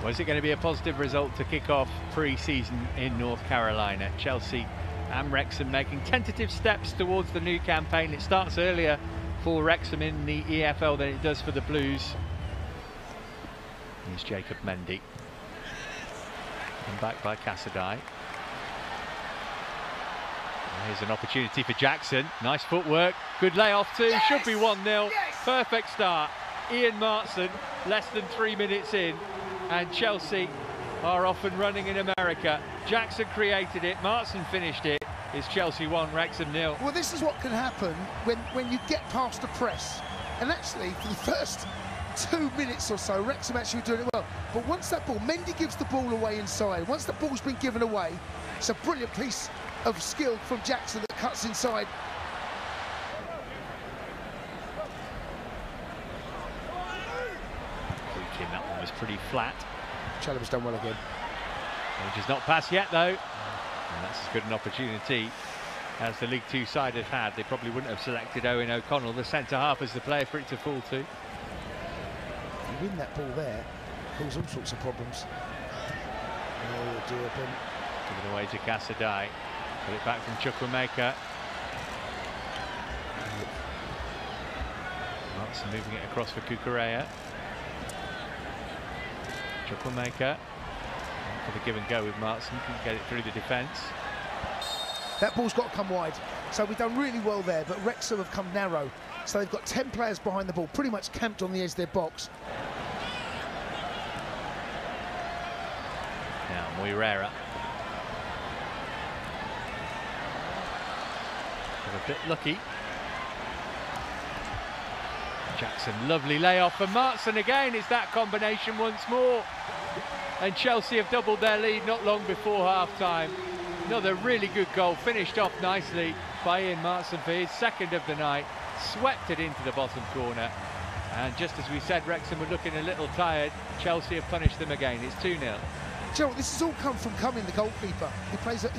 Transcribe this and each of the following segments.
Was it going to be a positive result to kick off pre-season in North Carolina? Chelsea and Wrexham making tentative steps towards the new campaign. It starts earlier for Wrexham in the EFL than it does for the Blues. Here's Jacob Mendy. And back by Casadei. Here's an opportunity for Jackson. Nice footwork. Good layoff too. Yes! Should be 1-0. Yes! Perfect start. Ian Martson, less than 3 minutes in. And Chelsea are off and running in America. Jackson created it. Martson finished it. It's Chelsea 1, Wrexham 0. Well, this is what can happen when you get past the press. And actually, for the first 2 minutes or so, Wrexham actually were doing it well. But once that ball, Mendy gives the ball away inside. Once the ball's been given away, it's a brilliant piece of skill from Jackson that cuts inside. That one was pretty flat. Chalobah's done well again. Just not passed yet though. And that's as good an opportunity as the League Two side have had. They probably wouldn't have selected Owen O'Connell, the centre half, as the player for it to fall to. You win that ball there, cause all sorts of problems. Oh dear, Ben. Given away to Casadei. Put it back from Chukwuemeka. Martson moving it across for Cucurella. Chukwuemeka for the give and go with Martson, can get it through the defence. That ball's got to come wide, so we've done really well there, but Wrexham have come narrow, so they've got 10 players behind the ball, pretty much camped on the edge of their box. Now Moirera. A bit lucky. Jackson, lovely layoff for Martson again. It's that combination once more. And Chelsea have doubled their lead not long before half-time. Another really good goal, finished off nicely by Ian Martson for his second of the night. Swept it into the bottom corner. And just as we said, Wrexham were looking a little tired. Chelsea have punished them again. It's 2-0. Joe, this has all come from Cumming, the goalkeeper. He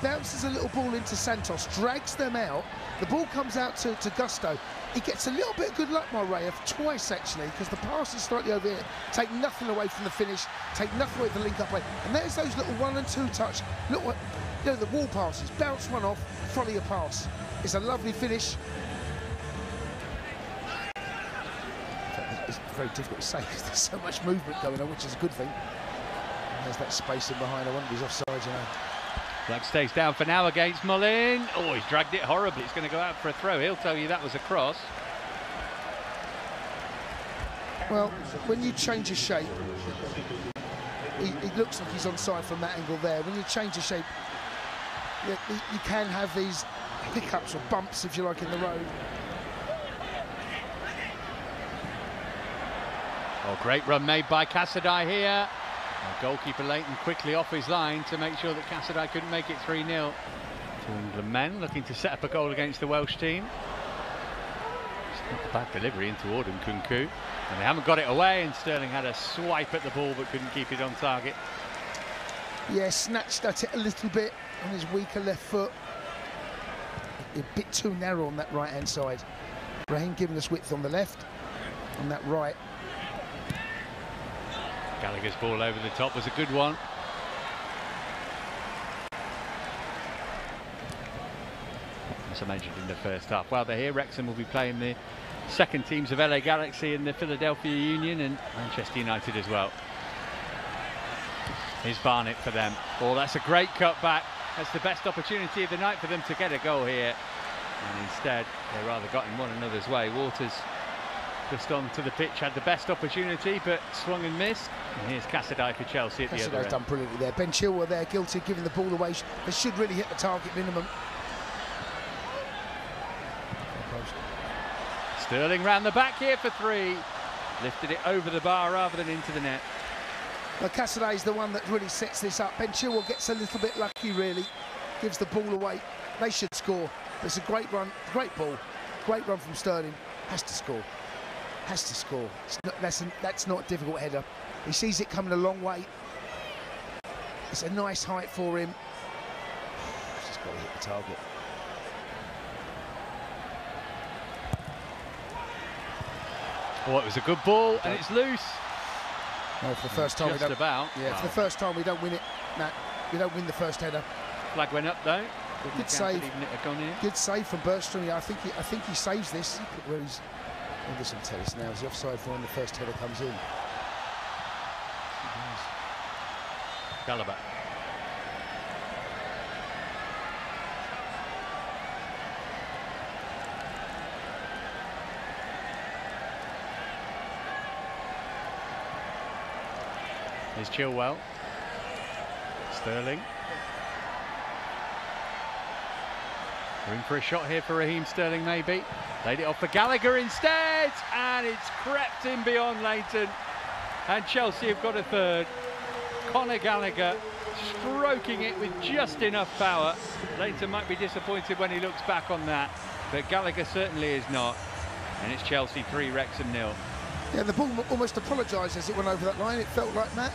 bounces a little ball into Santos, drags them out. The ball comes out to Gusto. He gets a little bit of good luck, Moirera, twice actually, because the pass is slightly over here. Take nothing away from the finish, take nothing away from the link-up play. And there's those little 1 and 2 touch, little, you know, the wall passes. Bounce one off, volley a pass. It's a lovely finish. It's very difficult to say because there's so much movement going on, which is a good thing. There's that space in behind. I wonder if he's offside, you know. Flag stays down for now against Mullin. Oh, he's dragged it horribly. It's going to go out for a throw. He'll tell you that was a cross. Well, when you change your shape, it looks like he's onside from that angle there. When you change your shape, you can have these hiccups or bumps, if you like, in the road. Oh, great run made by Casadei here. Goalkeeper Leighton quickly off his line to make sure that Casadei couldn't make it 3-0. To England men looking to set up a goal against the Welsh team. It's not a bad delivery into Auden Kunku. And they haven't got it away, and Sterling had a swipe at the ball but couldn't keep it on target. Yeah, snatched at it a little bit on his weaker left foot. A bit too narrow on that right-hand side. Raheem giving us width on the left, on that right. Gallagher's ball over the top was a good one. As I mentioned in the first half, while they're here, Wrexham will be playing the second teams of LA Galaxy and the Philadelphia Union and Manchester United as well. Here's Barnett for them. Oh, that's a great cut back. That's the best opportunity of the night for them to get a goal here. And instead, they rather got in one another's way. Waters just onto the pitch, had the best opportunity, but swung and missed. And here's Casadei for Chelsea at the other end. Done brilliantly there. Ben Chilwell there, guilty of giving the ball away. They should really hit the target minimum. Sterling round the back here for 3. Lifted it over the bar rather than into the net. Well, Casadei's the one that really sets this up. Ben Chilwell gets a little bit lucky, really. Gives the ball away. They should score. It's a great run, great ball. Great run from Sterling. Has to score. Has to score. That's not a difficult header. He sees it coming a long way. It's a nice height for him. Just got to hit the target. Oh, it was a good ball and it's loose. Oh, for the first time, just about. Yeah, wow. For the first time we don't win it. Nah, we don't win the first header. Flag went up though. Good save. Even it had gone in. Good save from Bergstrom. Yeah, I think he saves this. Where he's. Well, listen, tell us now. Is the offside for when the first header comes in? Gallagher. Here's Chilwell. Sterling. Room for a shot here for Raheem Sterling, maybe. Laid it off for Gallagher instead, and it's crept in beyond Leighton. And Chelsea have got a third. Conor Gallagher stroking it with just enough power. Leighton might be disappointed when he looks back on that, but Gallagher certainly is not. And it's Chelsea 3, Wrexham 0. Yeah, the ball almost apologised as it went over that line. It felt like that.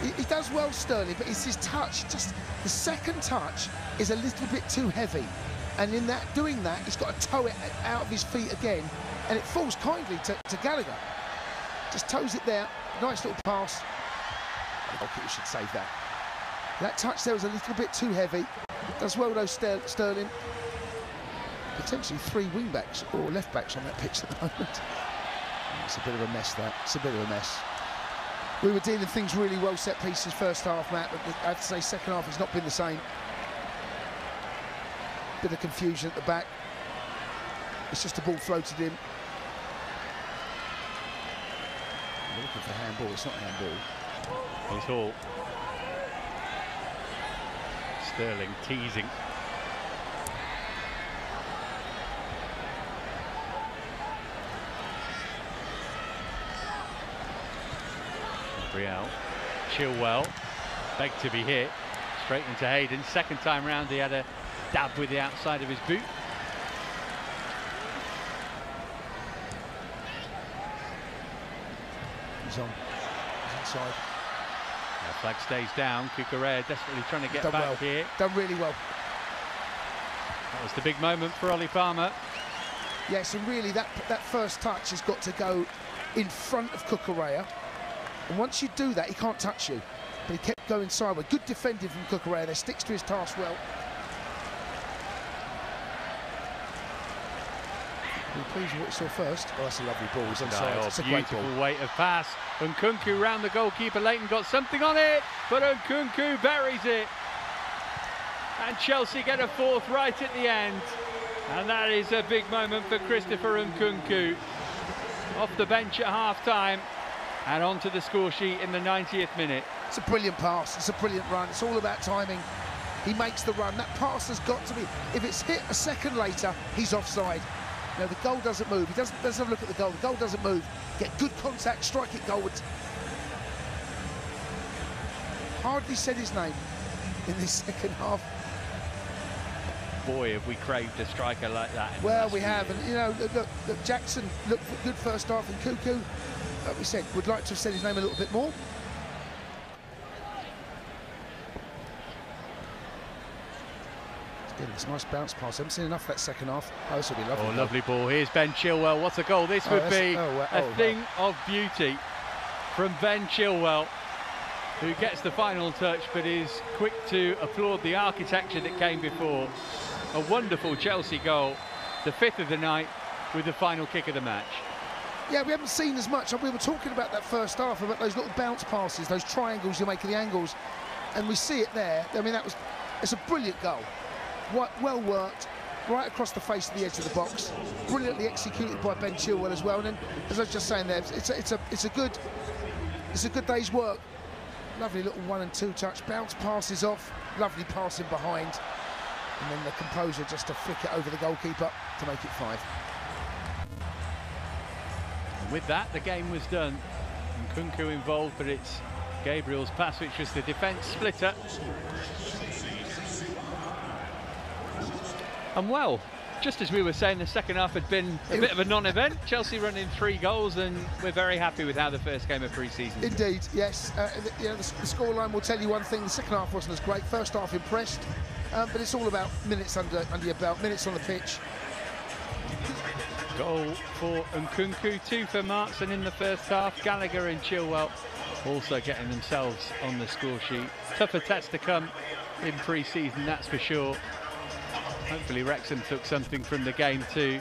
He does well, Sterling, but it's his touch. Just the second touch is a little bit too heavy. And in that, doing that, he's got to toe it out of his feet again, and it falls kindly to Gallagher. Just toes it there. Nice little pass. The goalkeeper should save that. That touch there was a little bit too heavy. Does well though, Sterling. Potentially 3 wing-backs or left-backs on that pitch at the moment. It's a bit of a mess, that. It's a bit of a mess. We were dealing things really well, set pieces first half, Matt, but I have to say second half has not been the same. Bit of confusion at the back. It's just a ball floated in. I'm looking for handball. It's not handball. Here's Hall. Sterling teasing. Gabriel. Chilwell. Begged to be hit. Straight into Hayden. Second time round he had a dab with the outside of his boot. He's on. He's inside. The flag stays down. Cucurella desperately trying to get back here. Done really well. That was the big moment for Ollie Palmer. Yes, and really that first touch has got to go in front of Cucurella. And once you do that, he can't touch you. But he kept going sideways. Good defending from Cucurella. There, sticks to his task well. Are you pleased with what you saw first? Oh, that's a lovely ball. He's onside. It's a great ball. Beautiful weight of pass. Nkunku round the goalkeeper. Leighton got something on it, but Nkunku buries it. And Chelsea get a fourth right at the end. And that is a big moment for Christopher Nkunku. Off the bench at half-time and onto the score sheet in the 90th minute. It's a brilliant pass. It's a brilliant run. It's all about timing. He makes the run. That pass has got to be... If it's hit a second later, he's offside. No, the goal doesn't move. He doesn't have a look at the goal. The goal doesn't move. Get good contact, strike it goalwards. Hardly said his name in this second half. Boy, have we craved a striker like that. Well, we have, and you know, look, Jackson looked good first half, and Cuckoo, like we said, would like to have said his name a little bit more. It's a nice bounce pass. I haven't seen enough of that second half. Oh, this will be lovely. Oh, lovely ball. Here's Ben Chilwell. What a goal this would be. A thing of beauty from Ben Chilwell, who gets the final touch but is quick to applaud the architecture that came before. A wonderful Chelsea goal, the 5th of the night, with the final kick of the match. Yeah, we haven't seen as much. We were talking about that first half, about those little bounce passes, those triangles you make of the angles, and we see it there. I mean, it's a brilliant goal. Well worked, right across the face of the edge of the box. Brilliantly executed by Ben Chilwell as well. And then, as I was just saying there, it's a good day's work. Lovely little 1 and 2 touch, bounce passes off, lovely passing behind, and then the composure just to flick it over the goalkeeper to make it 5. And with that, the game was done. Nkunku involved, but it's Gabriel's pass which was the defence splitter. And well, just as we were saying, the second half had been a bit of a non-event. Chelsea running 3 goals, and we're very happy with how the first game of pre-season. Indeed, yes. You know, the scoreline will tell you one thing. The second half wasn't as great. First half impressed, but it's all about minutes under your belt, minutes on the pitch. Goal for Nkunku, 2 for Markson in the first half. Gallagher and Chilwell also getting themselves on the score sheet. Tougher test to come in pre-season, that's for sure. Hopefully Wrexham took something from the game too.